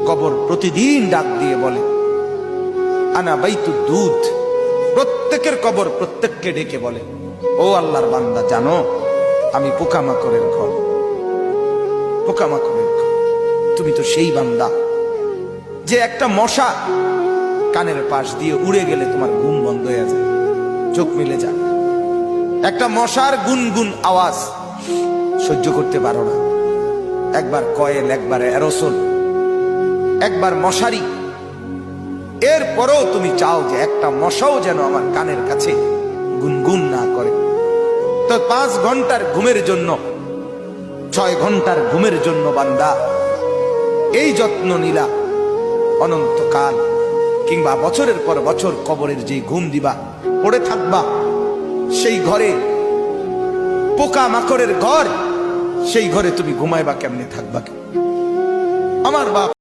কবর প্রতিদিন ডাক দিয়ে বলে আনা বাইতুদ দুধ। প্রত্যেকের কবর প্রত্যেককে ডেকে বলে, ও আল্লাহর বান্দা, জানো আমি পোকামাকড়ের ঘর, পোকামাকড়ের ঘর। তুমি তো সেই বান্দা যে একটা মশা কানের পাশ দিয়ে উড়ে গেলে তোমার ঘুম বন্ধ হয়ে যায়, চোখ মিলে যায়। একটা মশার গুনগুন আওয়াজ সহ্য করতে পারো না। একবার কয়েল, একবার অ্যারোসল, একবার মশারি, এরপরেও তুমি চাও যে একটা মশাও যেন আমার কানের কাছে গুনগুন না করে। তো 5 ঘন্টার ঘুমের জন্য, 6 ঘন্টার ঘুমের জন্য বান্দা এই যত্ন নিলা, অনন্তকাল কিংবা বছরের পর বছর কবরের যে ঘুম দিবা, পড়ে থাকবা সেই ঘরে, পোকা মাকড়ের ঘর, সেই ঘরে তুমি ঘুমাইবা কেমনে, থাকবা? আমার বাপ